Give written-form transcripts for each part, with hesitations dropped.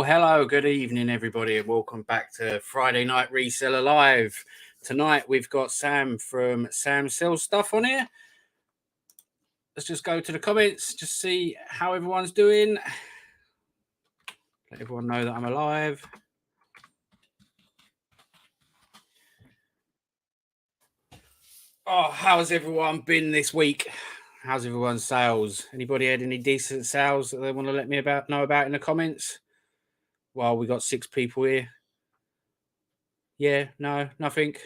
Well, hello, good evening, everybody, and welcome back to Friday Night Reseller Live. Tonight, we've got Sam from Sam Sells Stuff on here. Let's just go to the comments, just see how everyone's doing. Let everyone know that I'm alive. Oh, how's everyone been this week? How's everyone's sales? Anybody had any decent sales that they want to let me know about in the comments? Well, we got 6 people here. Yeah, no, nothing.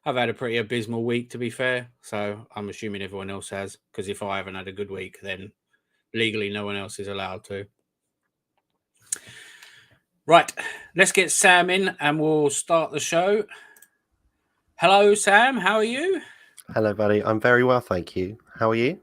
I've had a pretty abysmal week, to be fair. So I'm assuming everyone else has, because if I haven't had a good week, then legally no one else is allowed to. Right, let's get Sam in and we'll start the show. Hello, Sam. How are you? Hello, buddy. I'm very well, thank you. How are you?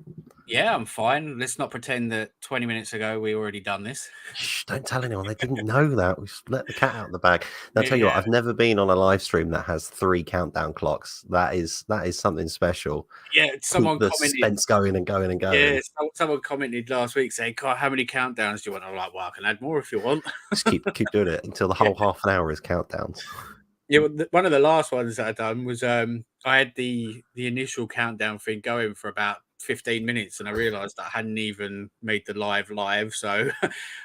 Yeah, I'm fine. Let's not pretend that 20 minutes ago we already done this. Shh, don't tell anyone. They didn't know that. We've let the cat out of the bag. Now, I'll tell you what, I've never been on a live stream that has 3 countdown clocks. That is something special. Yeah, someone Keep the commented. suspense going and going and going. Yeah, someone commented last week saying, God, how many countdowns do you want? I'm like, well, I can add more if you want. Just keep doing it until the whole half an hour is countdowns. Yeah, well, one of the last ones that I done was I had the initial countdown thing going for about 15 minutes, and I realised that I hadn't even made the live. So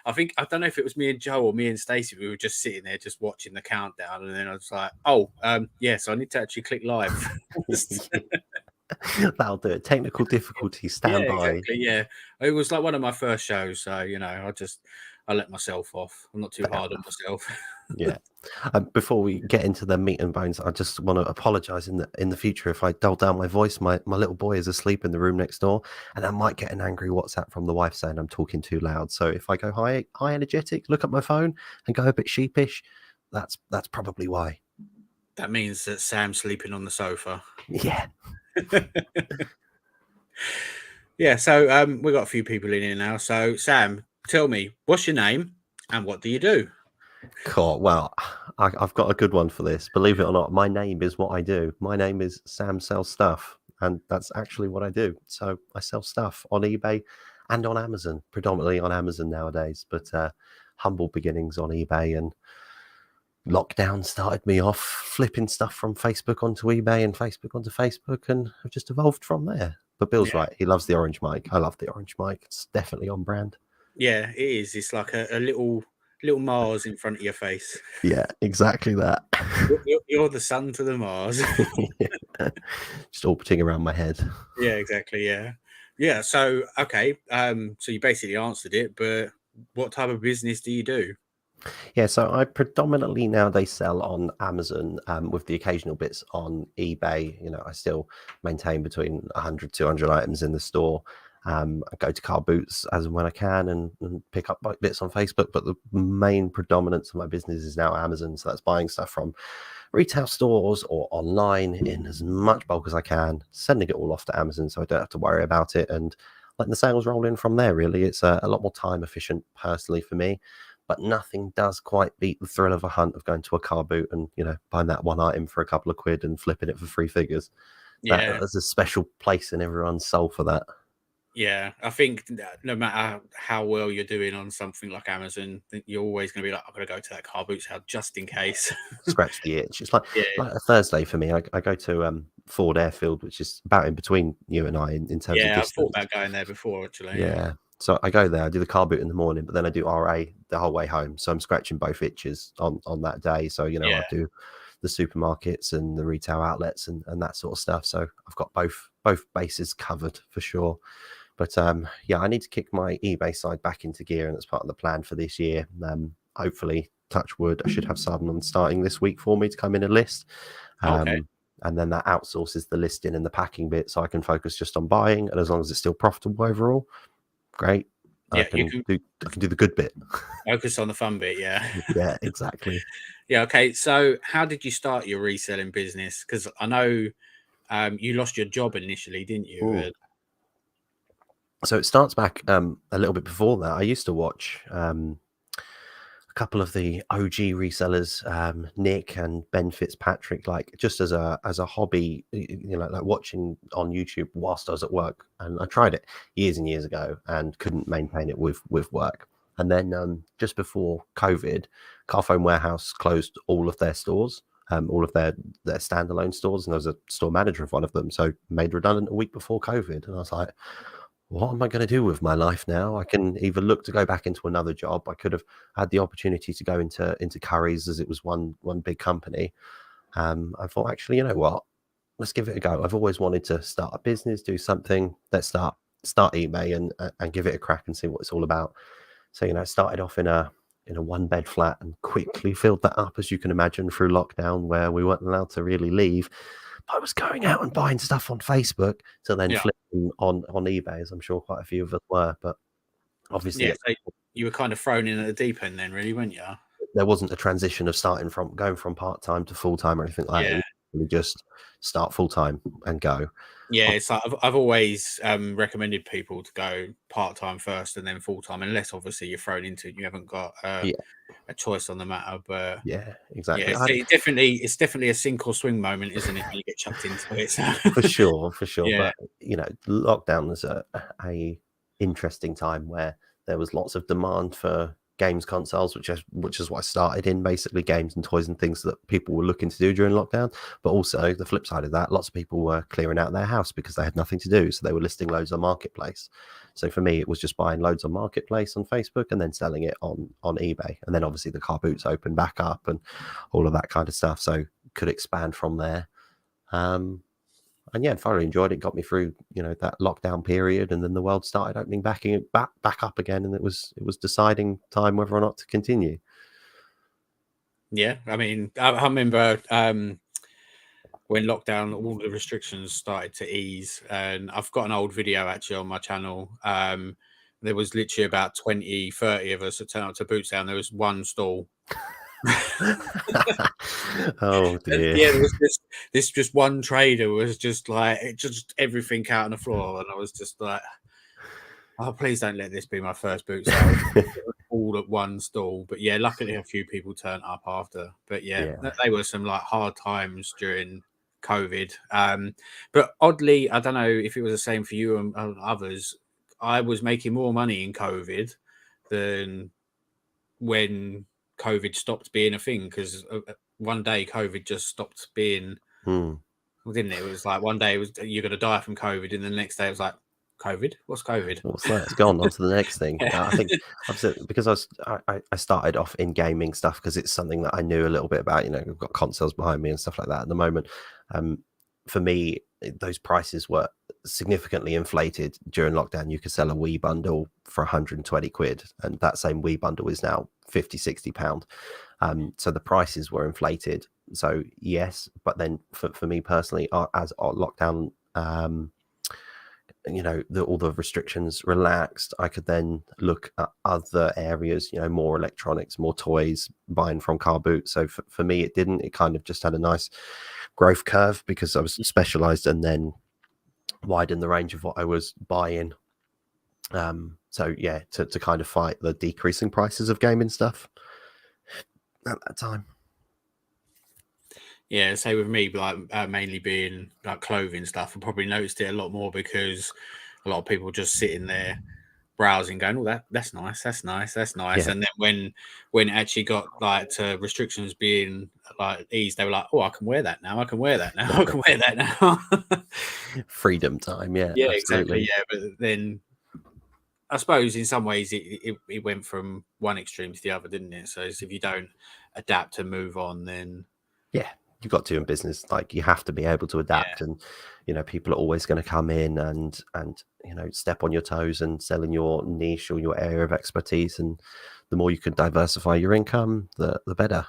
I don't know if it was me and Joe or me and Stacey. We were just sitting there, just watching the countdown, and then I was like, "Oh, so I need to actually click live." That'll do it. Technical difficulties. Stand by. Exactly. Yeah, it was like one of my first shows, so I let myself off. I'm not too hard on myself. Yeah. Before we get into the meat and bones, I just want to apologise in the future if I dull down my voice. My little boy is asleep in the room next door, and I might get an angry WhatsApp from the wife saying I'm talking too loud. So if I go high energetic, look at my phone, and go a bit sheepish, that's probably why. That means that Sam's sleeping on the sofa. Yeah. Yeah. So we've got a few people in here now. So Sam, tell me, what's your name and what do you do? Cool. Well, I've got a good one for this. Believe it or not, my name is what I do. My name is Sam Sells Stuff, and that's actually what I do. So I sell stuff on eBay and on Amazon, predominantly on Amazon nowadays, but humble beginnings on eBay, and lockdown started me off flipping stuff from Facebook onto eBay and Facebook onto Facebook, and I've just evolved from there. But Bill's right. He loves the orange mic. I love the orange mic. It's definitely on brand. Yeah, it is. It's like a little Mars in front of your face. Yeah, exactly that. You're the sun to the Mars. Just orbiting around my head. Yeah, exactly. Yeah. So okay. So you basically answered it, but what type of business do you do? Yeah, so I predominantly nowadays sell on Amazon, with the occasional bits on eBay. I still maintain between 100, 200 items in the store. I go to car boots as and when I can and pick up bits on Facebook, but the main predominance of my business is now Amazon. So that's buying stuff from retail stores or online in as much bulk as I can, sending it all off to Amazon so I don't have to worry about it, and letting the sales roll in from there. Really, it's a lot more time efficient personally for me. But nothing does quite beat the thrill of a hunt of going to a car boot and buying that one item for a couple of quid and flipping it for 3 figures. Yeah, there's a special place in everyone's soul for that. Yeah, I think no matter how well you're doing on something like Amazon, you're always going to be like, I'm going to go to that car boots house just in case. Scratch the itch. It's like a Thursday for me. I go to Ford Airfield, which is about in between you and I in terms of distance. Yeah, I thought about going there before, actually. Yeah. So I go there, I do the car boot in the morning, but then I do RA the whole way home. So I'm scratching both itches on that day. So, I do the supermarkets and the retail outlets and that sort of stuff. So I've got both bases covered for sure. But I need to kick my eBay side back into gear, and that's part of the plan for this year. Hopefully, touch wood, I should have someone starting this week for me to come in and list. Okay. And then that outsources the listing and the packing bit, so I can focus just on buying. And as long as it's still profitable overall, great. Yeah, I can do the good bit. Focus on the fun bit, yeah. Yeah, exactly. Yeah, okay. So how did you start your reselling business? Because I know you lost your job initially, didn't you? So it starts back a little bit before that. I used to watch a couple of the OG resellers, Nick and Ben Fitzpatrick, like just as a hobby, like watching on YouTube whilst I was at work. And I tried it years and years ago and couldn't maintain it with work. And then just before COVID, Carphone Warehouse closed all of their stores, all of their standalone stores, and I was a store manager of one of them, so made redundant a week before COVID. And I was like, what am I going to do with my life now? I can either look to go back into another job. I could have had the opportunity to go into Curry's, as it was one big company. I thought, actually, you know what? Let's give it a go. I've always wanted to start a business, do something. Let's start eBay and give it a crack and see what it's all about. So, you know, started off in a 1-bed flat and quickly filled that up, as you can imagine, through lockdown, where we weren't allowed to really leave. I was going out and buying stuff on Facebook to then flipping on eBay, as I'm sure quite a few of us were. But obviously, so you were kind of thrown in at the deep end then, really, weren't you? there wasn't a transition of going from part-time to full-time or anything like that. You just start full-time and go. Yeah, it's like I've always recommended people to go part-time first and then full-time, unless obviously you're thrown into it, you haven't got a choice on the matter. But yeah, exactly. Yeah, it's definitely a sink or swing moment, isn't it, when you get chucked into it? So. For sure. Yeah. But you know, lockdown was a interesting time where there was lots of demand for games consoles, which is what I started in, basically games and toys and things that people were looking to do during lockdown. But also the flip side of that, lots of people were clearing out their house because they had nothing to do, so they were listing loads on Marketplace. So for me, it was just buying loads on Marketplace on Facebook and then selling it on eBay. And then obviously the car boots opened back up and all of that kind of stuff, so could expand from there. And yeah, thoroughly enjoyed it. Got me through, you know, that lockdown period, and then the world started opening back up again, and it was deciding time whether or not to continue. Yeah, I mean, I remember when lockdown, all the restrictions started to ease, and I've got an old video actually on my channel. There was literally about 20, 30 of us that turned up to Boots Down. There was one stall. Oh dear. Yeah, there was just one trader was just like just everything out on the floor, and I was just like, oh, please don't let this be my first boot sale. All at one stall. But yeah, luckily a few people turned up after. But yeah, they were some like hard times during COVID. But oddly, I don't know if it was the same for you and others, I was making more money in COVID than when COVID stopped being a thing, because one day COVID just stopped being, well, didn't it? It was like one day it was you're going to die from COVID, and the next day it was like, COVID? What's COVID? What's that? It's gone on to the next thing. I think because I started off in gaming stuff because it's something that I knew a little bit about. You know, we've got consoles behind me and stuff like that at the moment. For me, those prices were significantly inflated during lockdown. You could sell a Wii bundle for 120 quid, and that same Wii bundle is now 50-60 pound. So the prices were inflated. So yes, but then for me personally, as our lockdown, you know, all the restrictions relaxed, I could then look at other areas, you know, more electronics, more toys, buying from car boot. So for me, it didn't. It kind of just had a nice growth curve because I was specialized and then widened the range of what I was buying. So yeah, to kind of fight the decreasing prices of gaming stuff at that time. Yeah, say with me, like mainly being like clothing stuff, I probably noticed it a lot more because a lot of people just sitting there browsing, going, "Oh, that's nice, that's nice, that's nice." Yeah. And then when it actually got like to restrictions being like eased, they were like, "Oh, I can wear that now. I can wear that now. I can wear that now." Freedom time, yeah, yeah, absolutely. exactly. Yeah, but then I suppose in some ways it went from one extreme to the other, didn't it? So if you don't adapt and move on, then yeah, you've got to in business. Like you have to be able to adapt, and you know, people are always going to come in and you know, step on your toes and sell in your niche or your area of expertise. And the more you can diversify your income, the better.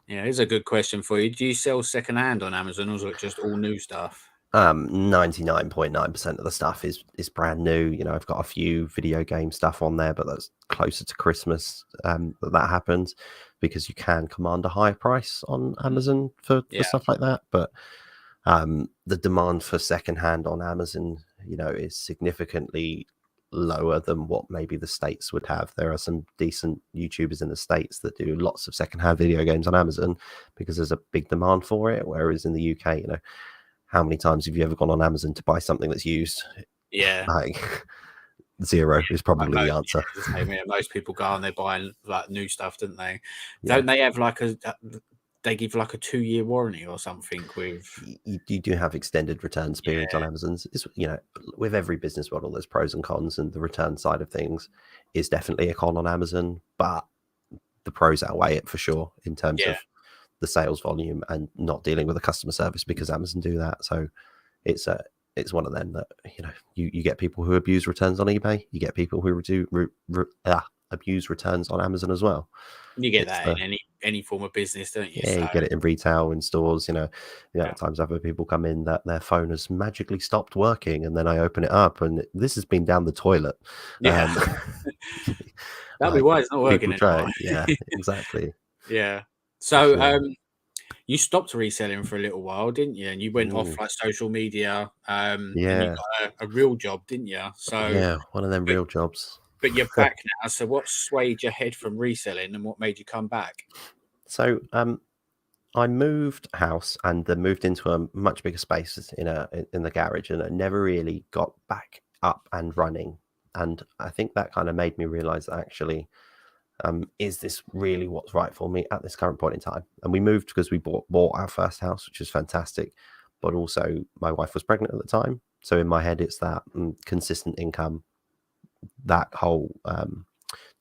Yeah, here's a good question for you. Do you sell secondhand on Amazon, or is it just all new stuff? 99.9% of the stuff is brand new. You know, I've got a few video game stuff on there, but that's closer to Christmas that happens, because you can command a higher price on Amazon for stuff like that. But the demand for secondhand on Amazon, you know, is significantly lower than what maybe the States would have. There are some decent YouTubers in the States that do lots of secondhand video games on Amazon because there's a big demand for it. Whereas in the UK, you know, how many times have you ever gone on Amazon to buy something that's used? Yeah. Like, Zero is Like probably the most, answer. the same, yeah, most people go on, they're buying like new stuff, don't they? Yeah. Don't they have like they give like a 2-year warranty or something with? You do have extended returns periods on Yeah, Amazon's. It's, with every business model, there's pros and cons, and the return side of things is definitely a con on Amazon, but the pros outweigh it for sure in terms yeah, of the sales volume and not dealing with the customer service, because Amazon do that. So it's a it's one of them that you get people who abuse returns on eBay, you get people who abuse returns on Amazon as well. you get It's that the in any form of business, don't you? Yeah, So you get it in retail, in stores. yeah, At times I've had people come in that their phone has magically stopped working, and then I open it up, and this has been down the toilet. yeah, Um, that'd be like why it's not working people anymore. try, yeah, exactly, Yeah. for So, sure. you stopped reselling for a little while, didn't you? And you went off Mm, like social media, and you yeah, got a real job, didn't you? So, yeah, one of them but real jobs. you're back now. So, what swayed your head from reselling, and what made you come back? So, I moved house and then moved into a much bigger space in the garage, and I never really got back up and running. And I think that kind of made me realize that actually, is this really what's right for me at this current point in time? And we moved because we bought our first house, which is fantastic, but also my wife was pregnant at the time. So in my head, it's that consistent income, that whole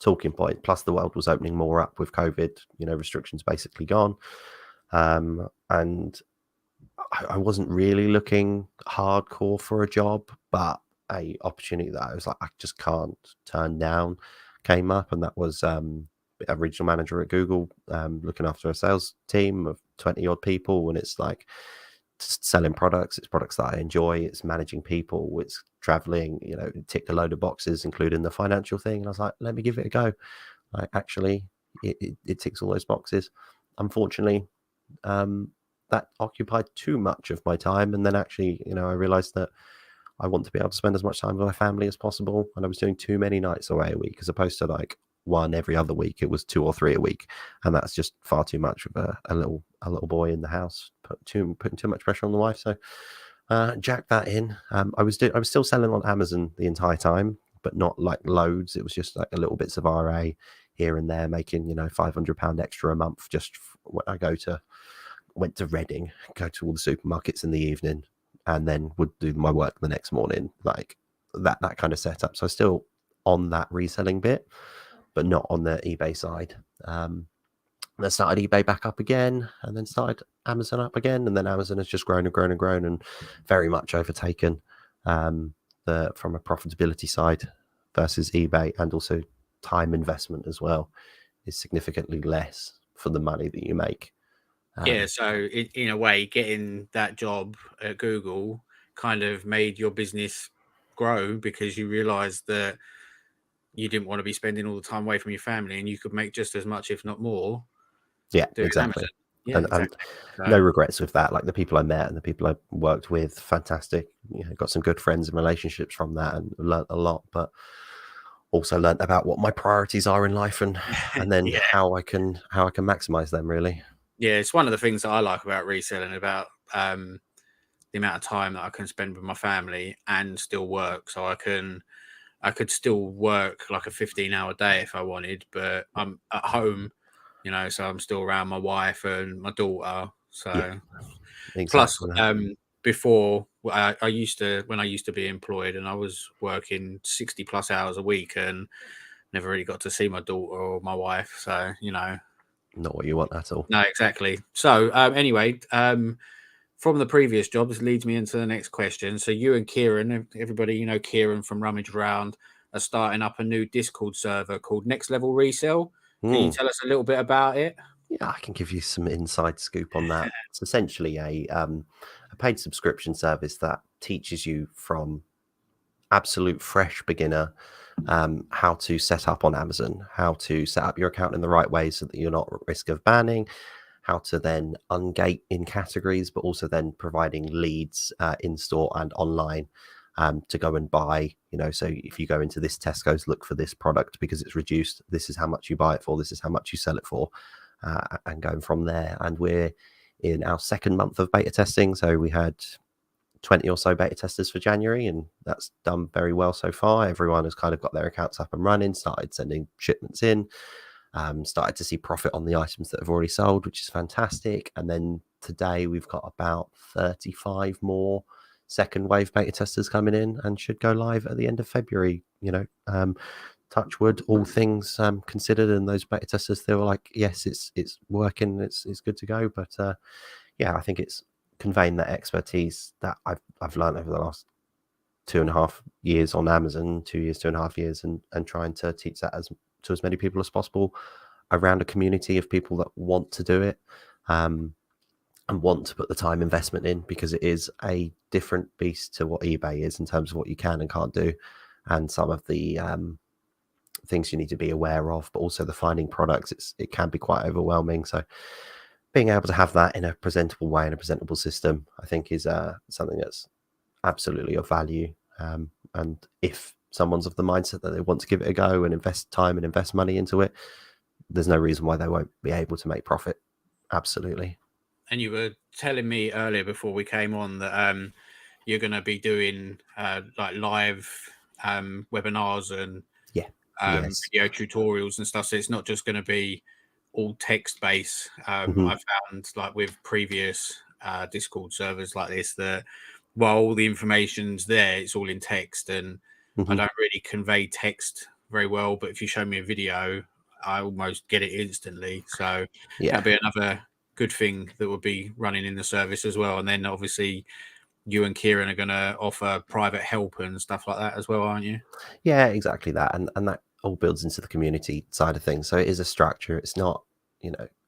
talking point. Plus, the world was opening more up with COVID. Restrictions basically gone, and I wasn't really looking hardcore for a job, but a opportunity that I was like, I just can't turn down came up, and that was a regional manager at Google, looking after a sales team of 20 odd people, and it's like selling products. It's products that I enjoy. It's managing people. It's traveling. It ticked a load of boxes, including the financial thing. And I was like, let me give it a go. Like, actually, it ticks all those boxes. Unfortunately, that occupied too much of my time. And then actually, I realized that I want to be able to spend as much time with my family as possible. And I was doing too many nights away a week, as opposed to like one every other week. It was 2 or 3 a week. And that's just far too much with a little boy in the house, putting too much pressure on the wife. So jack that in. I was still selling on Amazon the entire time, but not like loads. It was just like a little bits of RA here and there, making £500 extra a month. Just when I went to Reading, go to all the supermarkets in the evening, and then would do my work the next morning, like that kind of setup. So still on that reselling bit, but not on the eBay side. Then started eBay back up again, and then started Amazon up again, and then Amazon has just grown and grown and grown, and very much overtaken the from a profitability side versus eBay, and also time investment as well is significantly less for the money that you make. Yeah. So, in a way, getting that job at Google kind of made your business grow because you realized that you didn't want to be spending all the time away from your family, and you could make just as much, if not more, Yeah, doing exactly. Amazon. Yeah, And exactly. no So, regrets with that. Like, the people I met and the people I worked with, fantastic. Got some good friends and relationships from that, and learnt a lot. But also learnt about what my priorities are in life, and then yeah. how I can maximize them, really. Yeah, it's one of the things that I like about reselling, about the amount of time that I can spend with my family and still work. So I could still work like a 15-hour day if I wanted, but I'm at home, so I'm still around my wife and my daughter. Yeah, So plus, exactly that. before I used to, when I used to be employed, and I was working 60 plus hours a week and never really got to see my daughter or my wife. So, Not what you want at all. no, exactly. So, anyway, from the previous job, this leads me into the next question. So, you and Kieran, everybody, Kieran from Rummage Round, are starting up a new Discord server called Next Level Resell. Can you Hmm. tell us a little bit about it? Yeah, I can give you some inside scoop on that. It's essentially a paid subscription service that teaches you from absolute fresh beginner how to set up on Amazon, how to set up your account in the right way so that you're not at risk of banning, how to then ungate in categories, but also then providing leads in store and online to go and buy. So if you go into this Tesco's, look for this product because it's reduced. This is how much you buy it for. This is how much you sell it for, and going from there. And we're in our second month of beta testing. So we had 20 or so beta testers for January, and that's done very well so far. Everyone has kind of got their accounts up and running, started sending shipments in, started to see profit on the items that have already sold, which is fantastic. And then today we've got about 35 more second wave beta testers coming in and should go live at the end of February. Touch wood, all things considered, and those beta testers, they were like, yes, it's working, it's good to go. But I think it's conveying that expertise that I've learned over the last 2.5 years on Amazon, 2 years, 2.5 years, and trying to teach that to as many people as possible around a community of people that want to do it, and want to put the time investment in, because it is a different beast to what eBay is in terms of what you can and can't do, and some of the things you need to be aware of, but also the finding products, it can be quite overwhelming. So being able to have that in a presentable way, in a presentable system, I think is something that's absolutely of value. And if someone's of the mindset that they want to give it a go and invest time and invest money into it, there's no reason why they won't be able to make profit. Absolutely. And you were telling me earlier before we came on that you're going to be doing like live webinars and Yes. video tutorials and stuff. So it's not just going to be all text based. I found, like, with previous Discord servers like this, that while all the information's there, it's all in text, and I don't really convey text very well. But if you show me a video, I almost get it instantly. So that'll be another good thing that will be running in the service as well. And then obviously you and Kieran are going to offer private help and stuff like that as well, aren't you? Yeah, exactly that. And that all builds into the community side of things. So it is a structure. It's not,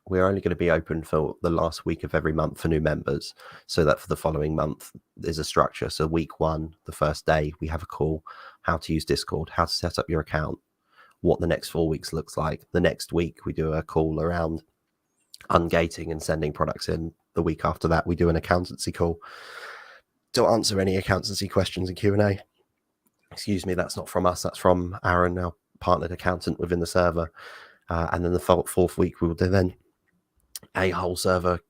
we're only going to be open for the last week of every month for new members, so that for the following month there's a structure. So week 1, the first day, we have a call, how to use Discord, how to set up your account, what the next 4 weeks looks like. The next week we do a call around ungating and sending products in. The week after that, we do an accountancy call to answer any accountancy questions and Q&A. Excuse me, that's not from us, that's from Aaron, our partnered accountant within the server. And then the 4th week, we will do then a whole server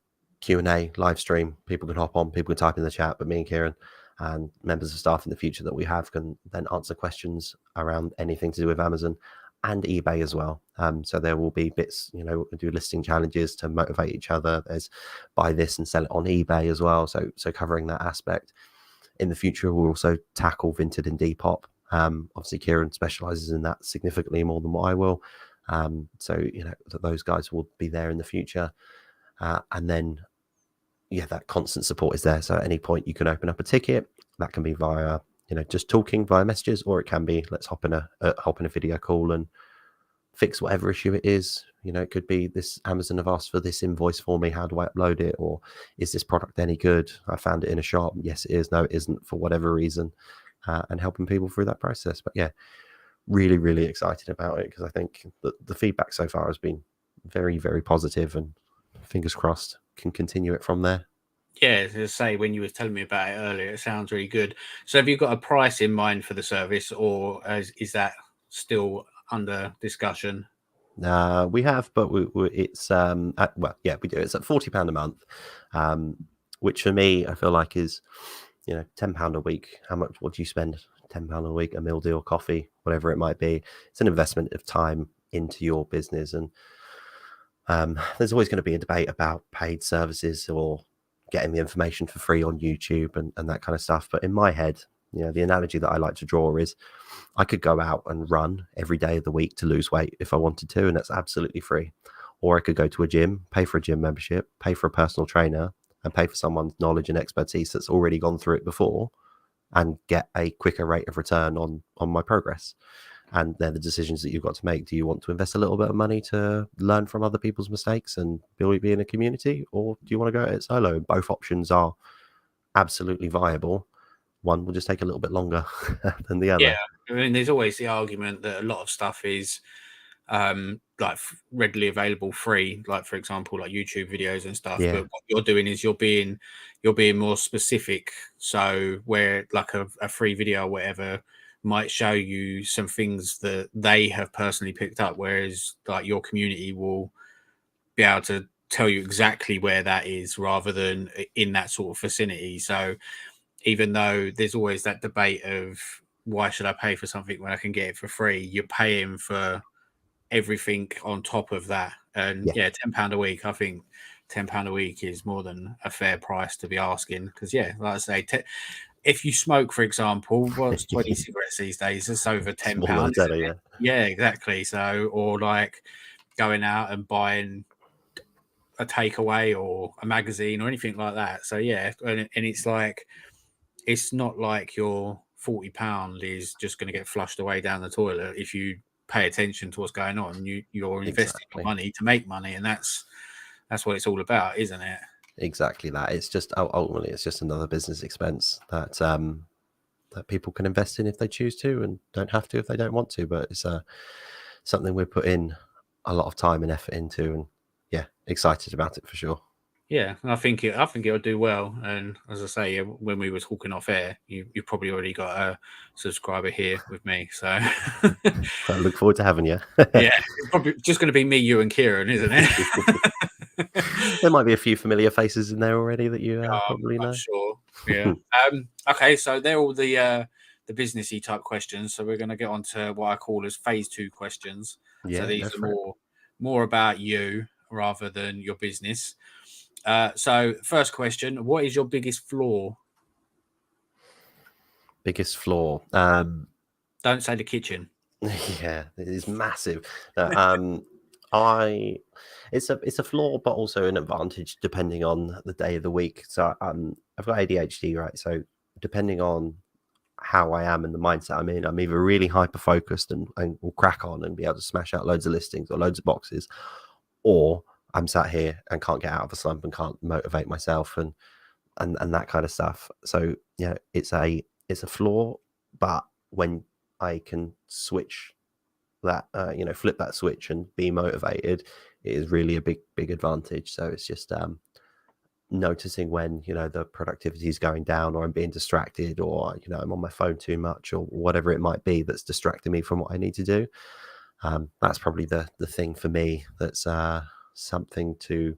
Q&A live stream. People can hop on, people can type in the chat, but me and Kieran and members of staff in the future that we have can then answer questions around anything to do with Amazon and eBay as well. So there will be bits, do listing challenges to motivate each other. There's buy this and sell it on eBay as well. So covering that aspect. In the future, we'll also tackle Vinted and Depop. Obviously, Kieran specializes in that significantly more than what I will. So those guys will be there in the future. And then, that constant support is there. So at any point, you can open up a ticket. That can be via, just talking via messages, or it can be, let's hop in a video call and fix whatever issue it is. It could be, this Amazon have asked for this invoice for me. How do I upload it? Or is this product any good? I found it in a shop. Yes, it is. No, it isn't, for whatever reason. And helping people through that process. But yeah, really, really excited about it, because I think that the feedback so far has been very, very positive, and fingers crossed can continue it from there. Yeah, as I say, when you were telling me about it earlier, it sounds really good. So have you got a price in mind for the service, or is that still under discussion? We have, but it's we do. It's at £40 a month, which for me, I feel like is, £10 a week. What do you spend? £10 a week, a meal deal, coffee, whatever it might be. It's an investment of time into your business. And there's always going to be a debate about paid services or getting the information for free on YouTube and that kind of stuff. But in my head, the analogy that I like to draw is, I could go out and run every day of the week to lose weight if I wanted to, and that's absolutely free. Or I could go to a gym, pay for a gym membership, pay for a personal trainer, and pay for someone's knowledge and expertise that's already gone through it before, and get a quicker rate of return on my progress. And they're the decisions that you've got to make. Do you want to invest a little bit of money to learn from other people's mistakes and be in a community, or do you want to go at it solo? Both options are absolutely viable. One will just take a little bit longer than the other. Yeah, I mean, there's always the argument that a lot of stuff is like readily available free, like, for example, like YouTube videos and stuff. Yeah. But what you're doing is you're being more specific. So where, like, a free video or whatever might show you some things that they have personally picked up, whereas like your community will be able to tell you exactly where that is, rather than in that sort of vicinity. So even though there's always that debate of why should I pay for something when I can get it for free, you're paying for everything on top of that. And Yeah, yeah, £10 a week, I think £10 a week is more than a fair price to be asking. Because yeah, like I say, if you smoke, for example, what's 20 cigarettes these days? It's over smaller the £10, isn't tenner, yeah. it? Yeah, exactly. So, or like going out and buying a takeaway or a magazine or anything like that. So yeah, and it's like it's not like your £40 is just going to get flushed away down the toilet if you pay attention to what's going on. You're investing your Exactly. money to make money, and that's what it's all about, isn't it? Exactly that. It's just ultimately it's just another business expense that that people can invest in if they choose to, and don't have to if they don't want to. But it's something we're putting a lot of time and effort into, and yeah, excited about it for sure. Yeah, I think it'll do well. And as I say, when we were talking off air, you probably already got a subscriber here with me. So I look forward to having you. yeah, it's probably just going to be me, you, and Kieran, isn't it? There might be a few familiar faces in there already that you probably I'm know. sure. Yeah. Okay, so they're all the businessy type questions. So we're going to get on to what I call as phase 2 questions. So Yeah, go these are for it. more about you rather than your business. So first question: what is your biggest flaw? Biggest flaw. Don't say the kitchen. Yeah, it is massive. I it's a flaw, but also an advantage depending on the day of the week. So I've got ADHD, right? So depending on how I am and the mindset I'm in, I'm either really hyper focused and will crack on and be able to smash out loads of listings or loads of boxes, or I'm sat here and can't get out of a slump and can't motivate myself and that kind of stuff. So yeah, it's a flaw, but when I can switch that, flip that switch and be motivated, it is really a big advantage. So it's just noticing when the productivity is going down, or I'm being distracted, or I'm on my phone too much, or whatever it might be that's distracting me from what I need to do. That's probably the thing for me. That's something to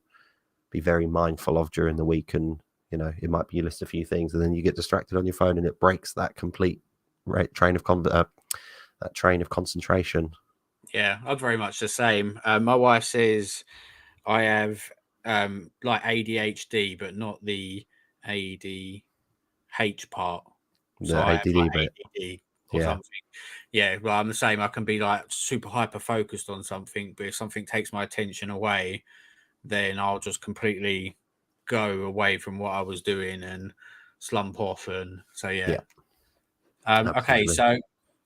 be very mindful of during the week. And it might be you list a few things and then you get distracted on your phone and it breaks that complete train of that train of concentration. Yeah, I'm very much the same. My wife says I have like ADHD, but not the ADH part. So The I have ADD like bit. ADD or Yeah. something. Yeah, well, I'm the same. I can be like super hyper focused on something, but if something takes my attention away, then I'll just completely go away from what I was doing and slump off. And so, yeah. Yeah, Okay, absolutely. so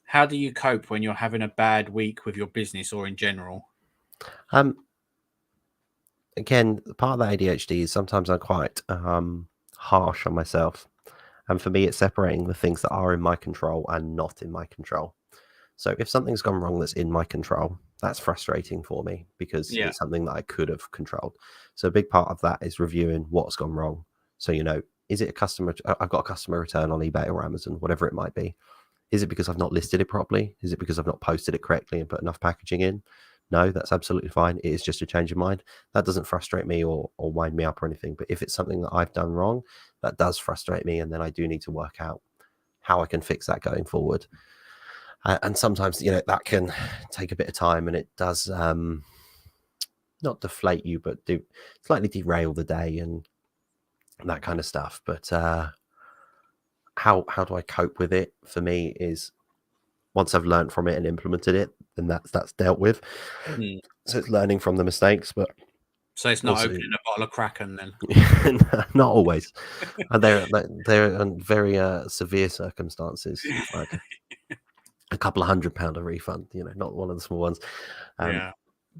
how do you cope when you're having a bad week with your business or in general? um Again, part of the ADHD is sometimes I'm quite harsh on myself, and for me it's separating the things that are in my control and not in my control. So if something's gone wrong that's in my control, that's frustrating for me because Yeah. it's something that I could have controlled. So a big part of that is reviewing what's gone wrong. So, is it a customer? I've got a customer return on eBay or Amazon, whatever it might be. Is it because I've not listed it properly? Is it because I've not posted it correctly and put enough packaging in? No, that's absolutely fine. It is just a change of mind. That doesn't frustrate me or wind me up or anything. But if it's something that I've done wrong, that does frustrate me. And then I do need to work out how I can fix that going forward. And sometimes, that can take a bit of time, and it does not deflate you, but do slightly derail the day and that kind of stuff. But how do I cope with it? For me, is once I've learned from it and implemented it, then that's dealt with. Mm. So it's learning from the mistakes, but So it's not also opening a bottle of Kraken then. not always. And they're in very severe circumstances, like a couple of £100 a refund. Not one of the small ones. Um, Yeah.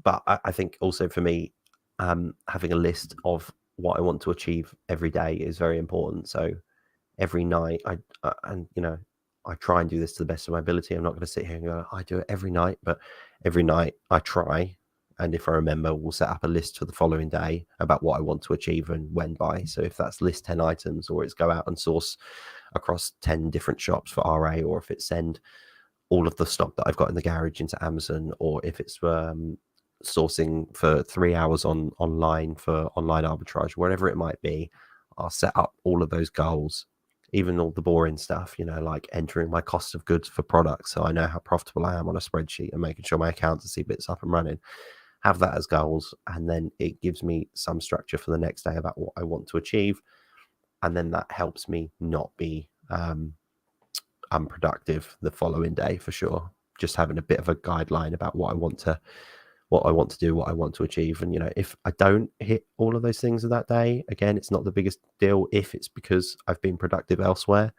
but I think also for me, having a list of what I want to achieve every day is very important. So every night, I try and do this to the best of my ability. I'm not going to sit here and go, I do it every night, but every night I try. And if I remember, we'll set up a list for the following day about what I want to achieve and when by. So if that's list 10 items, or it's go out and source across 10 different shops for RA, or if it's send all of the stock that I've got in the garage into Amazon, or if it's sourcing for 3 hours online for online arbitrage, whatever it might be, I'll set up all of those goals even all the boring stuff, you know, like entering my cost of goods for products, so I know how profitable I am on a spreadsheet, and making sure my accountancy bits up and running. Have that as goals, and then it gives me some structure for the next day about what I want to achieve, and then that helps me not be unproductive the following day for sure. Just having a bit of a guideline about what I want to do, what I want to achieve. And, you know, if I don't hit all of those things of that day, again, it's not the biggest deal if it's because I've been productive elsewhere.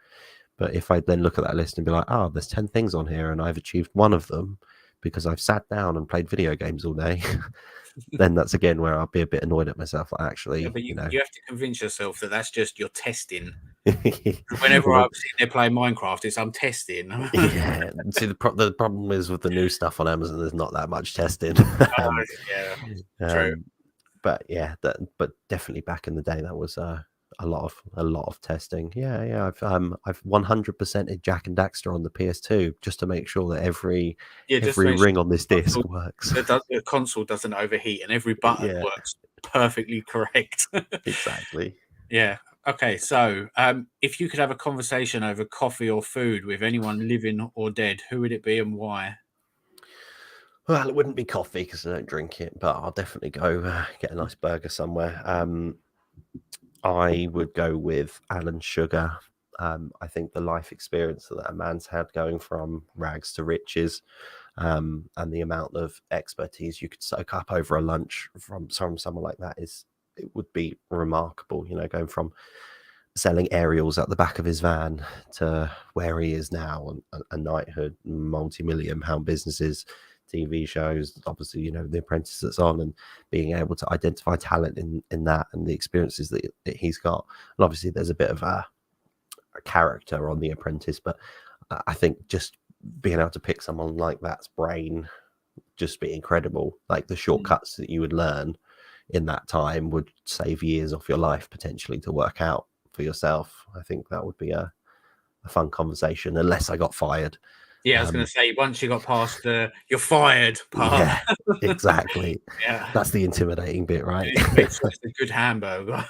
But if I then look at that list and be like, oh, there's 10 things on here and I've achieved one of them because I've sat down and played video games all day, then that's again where I'll be a bit annoyed at myself. Like, actually, but you know, you have to convince yourself that that's just your testing. Whenever well, I'm sitting there playing Minecraft, I'm testing. yeah. See, the problem is with the new stuff on Amazon, there's not that much testing. Yeah, true. But yeah, but definitely back in the day, that was a lot of testing. Yeah. I've 100%ed Jack and Daxter on the PS2 just to make sure that every Just to make ring sure on this disc works. the console doesn't overheat and every button Yeah, works perfectly correct. exactly. Yeah. Okay. So, if you could have a conversation over coffee or food with anyone living or dead, who would it be and why? Well, it wouldn't be coffee because I don't drink it, but I'll definitely go get a nice burger somewhere. I would go with Alan Sugar. I think the life experience that man's had, going from rags to riches, and the amount of expertise you could soak up over a lunch from someone like that, it would be remarkable. You know, going from selling aerials at the back of his van to where he is now, and a knighthood, multi-million pound businesses, TV shows, obviously, you know, The Apprentice that's on, and being able to identify talent in that, and the experiences that he's got. And obviously there's a bit of a character on The Apprentice, but I think just being able to pick someone like that's brain, just be incredible. Like the shortcuts that you would learn in that time would save years off your life potentially to work out for yourself. I think that would be a fun conversation, unless I got fired. Yeah, I was going to say, once you got past the "you're fired" part. Yeah, exactly. Yeah, That's the intimidating bit, right? make sure it's a good hamburger.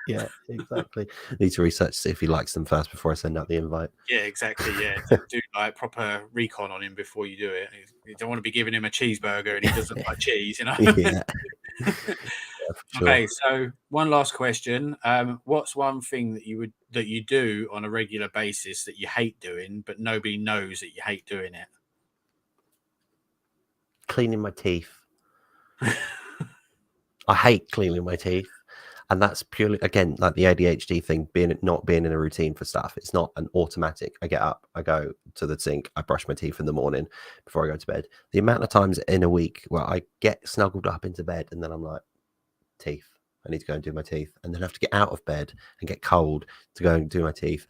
yeah, exactly. Need to research, see if he likes them first before I send out the invite. Yeah, exactly. Yeah, do like proper recon on him before you do it. You don't want to be giving him a cheeseburger and he doesn't like cheese, you know. Yeah, for sure. Okay, so one last question. What's one thing that you do on a regular basis that you hate doing, but nobody knows that you hate doing it? Cleaning my teeth. I hate cleaning my teeth. And that's purely, again, like the ADHD thing, not being in a routine for stuff. It's not an automatic. I get up, I go to the sink, I brush my teeth in the morning before I go to bed. The amount of times in a week where I get snuggled up into bed and then I'm like, teeth, I need to go and do my teeth, and then have to get out of bed and get cold to go and do my teeth.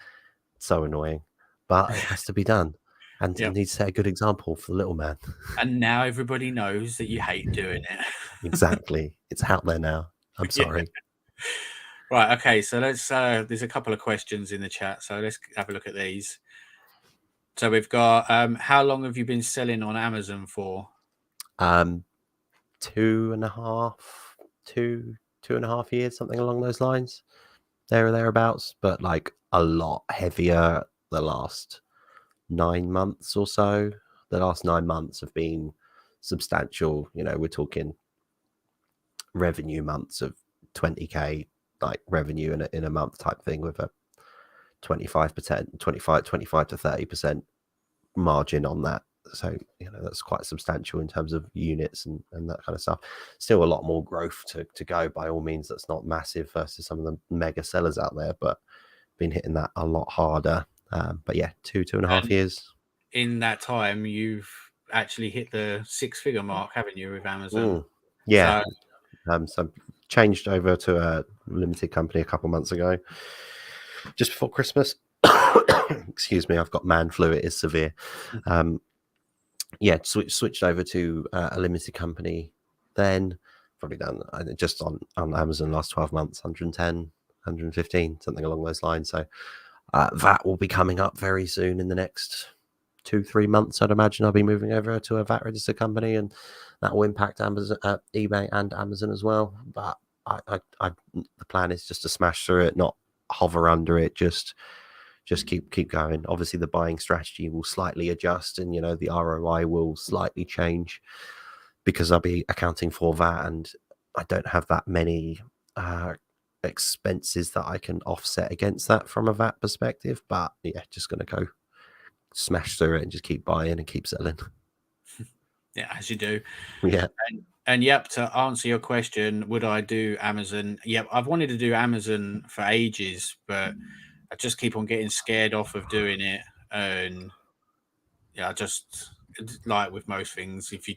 It's so annoying, but it has to be done. And you need to set a good example for the little man. And now everybody knows that you hate doing it. Exactly. It's out there now. I'm sorry. Right. Okay. So there's a couple of questions in the chat. So let's have a look at these. So we've got, how long have you been selling on Amazon for? 2.5 years, something along those lines, there or thereabouts, but like a lot heavier the last 9 months or so. The last 9 months have been substantial. You know, we're talking revenue months of 20k, like revenue in a month type thing, with a 25 to 30% margin on that. So, you know, that's quite substantial in terms of units and that kind of stuff. Still a lot more growth to go, by all means. That's not massive versus some of the mega sellers out there, but been hitting that a lot harder. But yeah, 2.5 years. In that time, you've actually hit the 6-figure mark, haven't you, with Amazon? Yeah. So changed over to a limited company a couple months ago, just before Christmas. Excuse me, I've got man flu. It is severe. Switched over to a limited company. Then probably done just on Amazon last 12 months, 110, 115, something along those lines. So that will be coming up very soon in the next 2-3 months. I'd imagine I'll be moving over to a VAT registered company, and that will impact Amazon, eBay and Amazon as well. But the plan is just to smash through it, not hover under it, just just keep going. Obviously, the buying strategy will slightly adjust, and the ROI will slightly change because I'll be accounting for that, and I don't have that many expenses that I can offset against that from a VAT perspective. But yeah, just going to go smash through it and just keep buying and keep selling. Yeah, as you do. Yeah. And yep, to answer your question, would I do Amazon? Yep, I've wanted to do Amazon for ages, but I just keep on getting scared off of doing it. And yeah, I just, like with most things, if you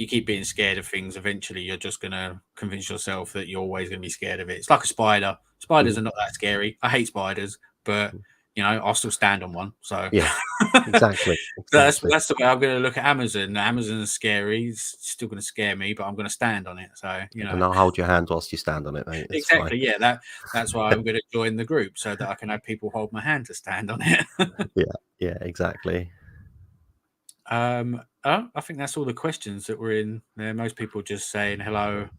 keep being scared of things, eventually you're just gonna convince yourself that you're always gonna be scared of it. It's like a spider. Spiders are not that scary. I hate spiders, but I'll still stand on one. So Yeah, exactly. that's the way I'm going to look at Amazon. Amazon is scary. It's still going to scare me, but I'm going to stand on it. So And I'll hold your hand whilst you stand on it, mate. It's fine. exactly. Yeah, that's why I'm going to join the group so that I can have people hold my hand to stand on it. Yeah, exactly. I think that's all the questions that were in there. Most people just saying hello.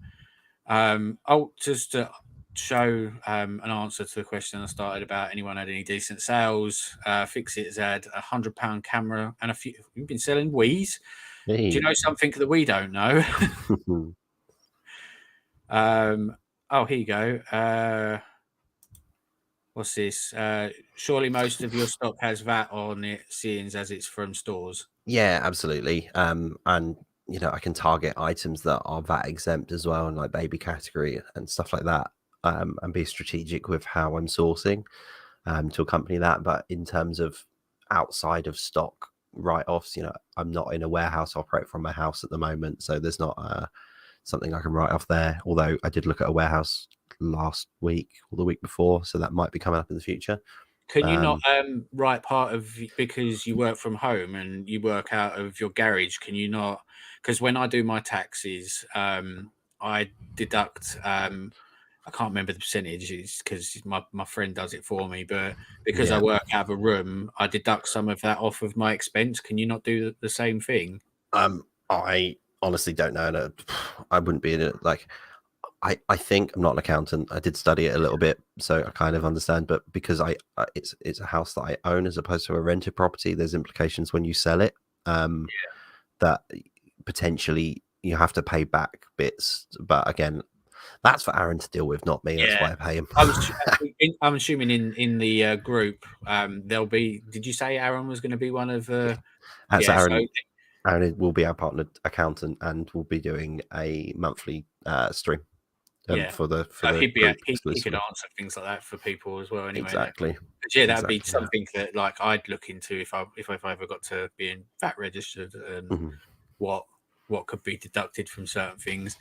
Just to show an answer to the question I started about anyone had any decent sales. Fix It has had £100 camera and a few. You've been selling Wii's. Hey. Do you know something that we don't know? Here you go. What's this? Surely most of your stock has VAT on it, seeing as it's from stores. Yeah, absolutely. And I can target items that are VAT exempt as well, and like baby category and stuff like that. And be strategic with how I'm sourcing to accompany that. But in terms of outside of stock write-offs, I'm not in a warehouse, I operate from my house at the moment, so there's not something I can write off there. Although I did look at a warehouse last week or the week before, so that might be coming up in the future. Can you not write part of, because you work from home and you work out of your garage? Can you not? Because when I do my taxes, I deduct. I can't remember the percentages because my friend does it for me. But because I work out of a room, I deduct some of that off of my expense. Can you not do the same thing? I honestly don't know. No, I wouldn't be in it. Like, I think I'm not an accountant. I did study it a little bit, so I kind of understand. But because it's a house that I own as opposed to a rented property, there's implications when you sell it. That potentially you have to pay back bits. But again, that's for Aaron to deal with, not me. That's why I pay him. I'm assuming in the group there'll be. Did you say Aaron was going to be one of? That's Aaron. Aaron will be our partner accountant, and we'll be doing a monthly stream. For the he group he could answer things like that for people as well. Anyway, exactly. But yeah, that'd be something that like I'd look into if I ever got to being VAT registered and what could be deducted from certain things.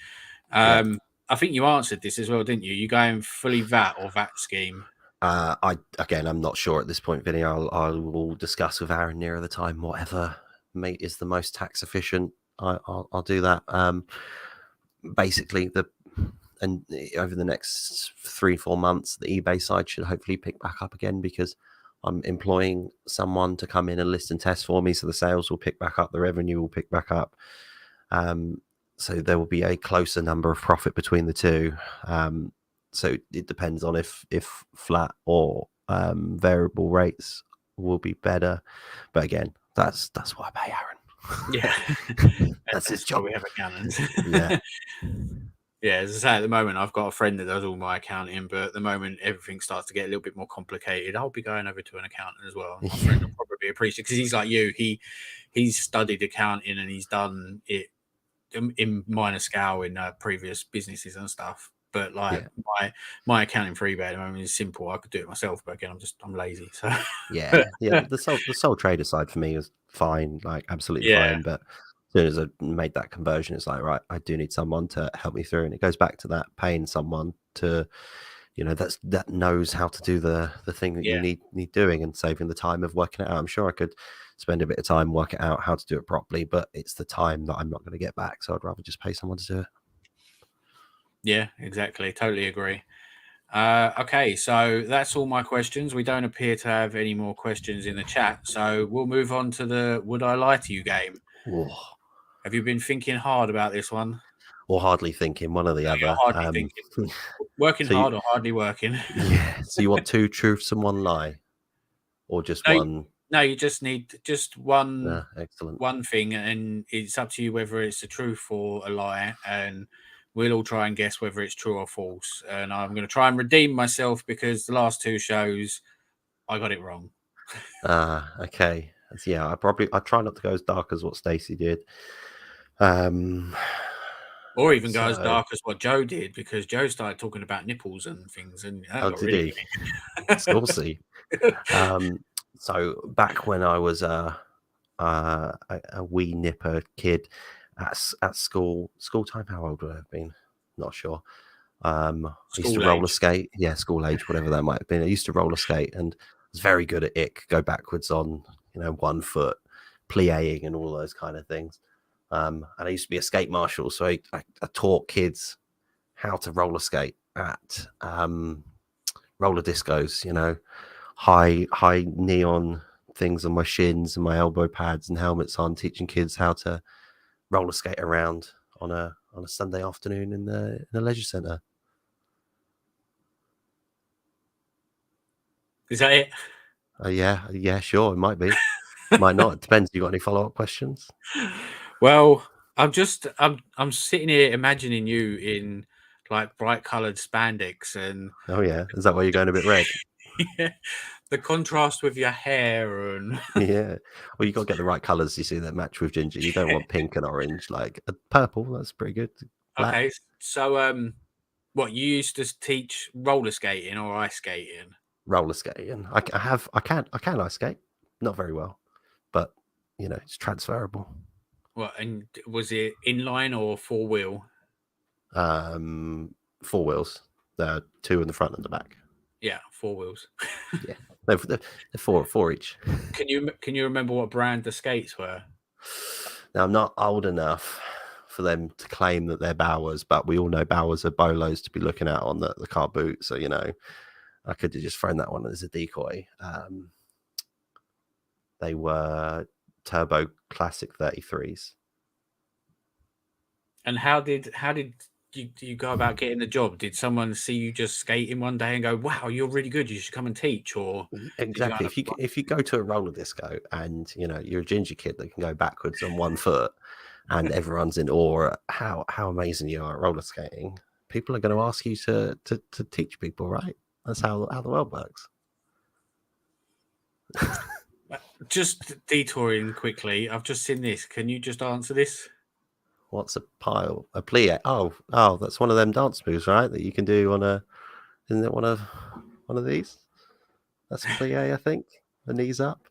I think you answered this as well, didn't you? You going fully VAT or VAT scheme? I'm not sure at this point, Vinny. I will discuss with Aaron nearer the time. Whatever is the most tax efficient, I'll do that. Basically, and over the next 3-4 months, the eBay side should hopefully pick back up again because I'm employing someone to come in and list and test for me. So the sales will pick back up, the revenue will pick back up. So there will be a closer number of profit between the two. So it depends on if flat or variable rates will be better. But again, that's why I pay Aaron. Yeah, that's his job. We have accountants. Yeah. Yeah, as I say, at the moment, I've got a friend that does all my accounting, but at the moment, everything starts to get a little bit more complicated. I'll be going over to an accountant as well. My friend will probably appreciate, because he's like you. He's studied accounting and he's done it in minor scale in previous businesses and stuff. But like my accounting for eBay at the moment is simple. I could do it myself, but again, I'm lazy. So the sole trader side for me is fine, like absolutely fine. But as soon as I made that conversion, it's like, right, I do need someone to help me through. And it goes back to that paying someone to, that knows how to do the thing that you need doing, and saving the time of working it out. I'm sure I could spend a bit of time working out how to do it properly, but it's the time that I'm not going to get back. So I'd rather just pay someone to do it. Yeah, exactly. Totally agree. Okay, so that's all my questions. We don't appear to have any more questions in the chat, so we'll move on to the Would I Lie to You game. Whoa. Have you been thinking hard about this one? Or hardly thinking, one or the other. Hardly thinking. Working hard or hardly working? Yeah. So you want 2 truths and 1 lie? or just No, one? no, you just need just one Excellent. one thing, and it's up to you whether it's the truth or a lie, and we'll all try and guess whether it's true or false. And I'm going to try and redeem myself because the last two shows I got it wrong. Okay. Yeah, I try not to go as dark as what Stacey did. Or even go as So, dark as what Joe did, because Joe started talking about nipples and things, and that oh, got did really he? Saucy. So back when I was a wee nipper kid at school time, how old would I have been? Not sure. I used to school roller age. skate. Yeah, school age, whatever that might have been. I used to roller skate and was very good at it. Go backwards on, 1 foot, plieing and all those kind of things. And I used to be a skate marshal, so I taught kids how to roller skate at roller discos. High neon things on my shins and my elbow pads and helmets on, teaching kids how to roller skate around on a Sunday afternoon in the leisure centre. Is that it? Yeah, sure, it might be, might not. It depends. You got any follow up questions? Well, I'm sitting here imagining you in like bright coloured spandex and Oh yeah, is that why you're going a bit red? yeah, the contrast with your hair and Yeah. Well, you got to get the right colours. You see that match with ginger. You don't want pink and orange. Like purple, that's pretty good. Black. okay. So what you used to teach roller skating or ice skating? Roller skating. I can ice skate, not very well, but it's transferable. What, and was it inline or four wheel? 4 wheels. 2 in the front and the back. Yeah, four wheels. Yeah, they're four each. Can you remember what brand the skates were? Now I'm not old enough for them to claim that they're Bowers, but we all know Bowers are bolos to be looking at on the car boot. So I could have just thrown that one as a decoy. They were Turbo Classic 33s. And how did you go about getting the job? Did someone see you just skating one day and go, "Wow, you're really good. You should come and teach"? Or did you Exactly. kind of If you go to a roller disco and you're a ginger kid that can go backwards on 1 foot, and everyone's in awe at how amazing you are at roller skating, people are going to ask you to teach people, right? That's how the world works. just detouring quickly? I've just seen this. Can you just answer this? What's a pile? A plie? Oh, that's one of them dance moves, right? That you can do on a. Isn't it one of these? That's a plie, I think. The knees up.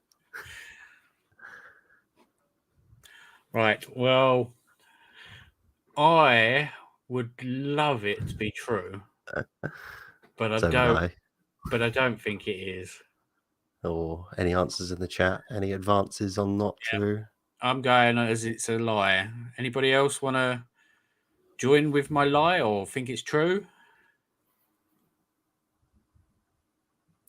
Right. Well, I would love it to be true, but I So would don't. I. But I don't think it is. Or any answers in the chat? Any advances on not Yeah, true? I'm going as it's a lie. Anybody else want to join with my lie or think it's true?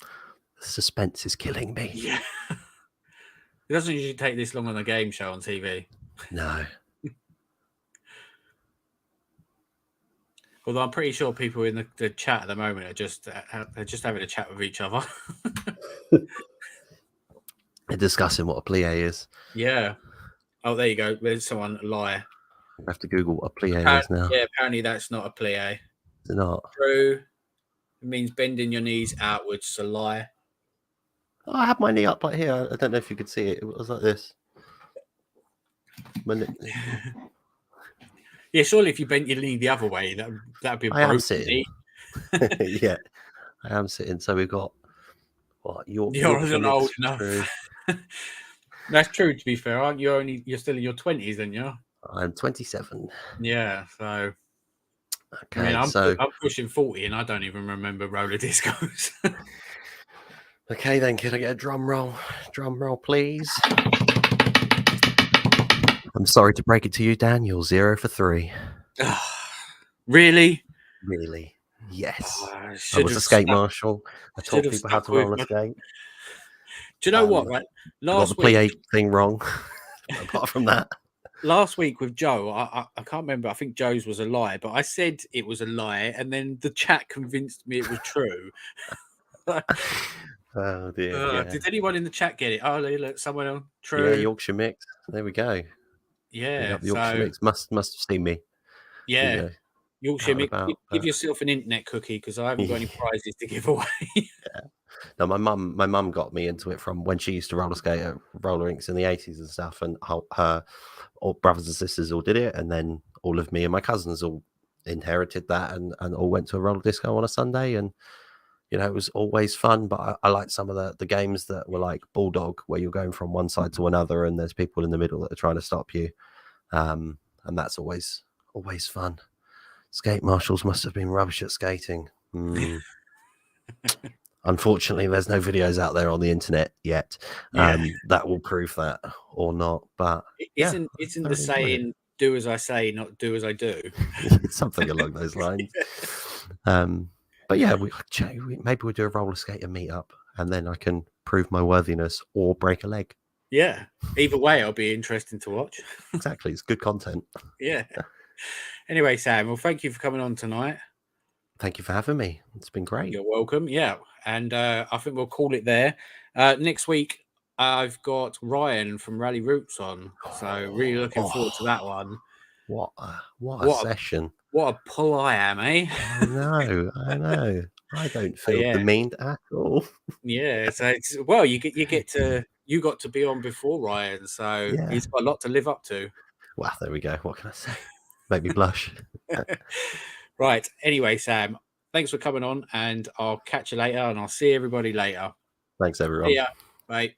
The suspense is killing me. Yeah. It doesn't usually take this long on a game show on TV. No. Although I'm pretty sure people in the chat at the moment are just having a chat with each other. They're discussing what a plie is. Yeah. Oh, there you go. There's someone lie. I have to Google what a plie is now. Yeah, apparently that's not a plie. Is it not? True. It means bending your knees outwards. So lie. Oh, I had my knee up like here. I don't know if you could see it. It was like this. Yeah, surely if you bent your knee the other way, that'd be a broken knee. Yeah, I am sitting. So we've got what? You're Yorkshire not old mix, enough. true. That's true. To be fair, aren't you? You're still in your 20s, then you? I'm 27. Yeah. So Okay, I mean, I'm so pushing 40, and I don't even remember roller discos. okay then, can I get a drum roll? Drum roll, please. I'm sorry to break it to you, Dan. You're 0 for 3. Really? Really? Yes. I I was a skate marshal. I taught people how to roller skate. Do you know what? Right, I got the plie thing wrong. Apart from that, last week with Joe, I can't remember. I think Joe's was a lie, but I said it was a lie, and then the chat convinced me it was true. Oh dear, yeah. Did anyone in the chat get it? Oh, look, someone else. Yeah, True. Yorkshire mix. There we go. Big Yeah. up the Yorkshire So mix. Must have seen me, you yeah, know, Yorkshire out and mix. about. Give yourself an internet cookie because I haven't got any Yeah. prizes to give away. No, my mum got me into it from when she used to roller skate at roller rinks in the 80s and stuff, and her all brothers and sisters all did it, and then all of me and my cousins all inherited that and all went to a roller disco on a Sunday, and it was always fun. But I like some of the games that were like Bulldog, where you're going from one side to another, and there's people in the middle that are trying to stop you, and that's always fun. Skate marshals must have been rubbish at skating. Unfortunately, there's no videos out there on the internet yet Yeah. that will prove that or not. But yeah, I Isn't the thoroughly enjoyed it. saying "do as I say, not do as I do"? Something along those lines. But yeah, maybe we'll do a roller skater meetup, and then I can prove my worthiness or break a leg. Yeah. Either way, I'll be interesting to watch. Exactly, it's good content. Yeah. Anyway, Sam, well, thank you for coming on tonight. Thank you for having me. It's been great. You're welcome. Yeah. And I think we'll call it there. Next week, I've got Ryan from Rally Roots on. So really looking forward to that one. What a session. What a pull I am, eh? I know. I don't feel Yeah. demeaned at all. Yeah. So you got to be on before Ryan. So Yeah. he's got a lot to live up to. Well, there we go. What can I say? Make me blush. Right. Anyway, Sam, thanks for coming on, and I'll catch you later, and I'll see everybody later. Thanks, everyone. See ya. Bye.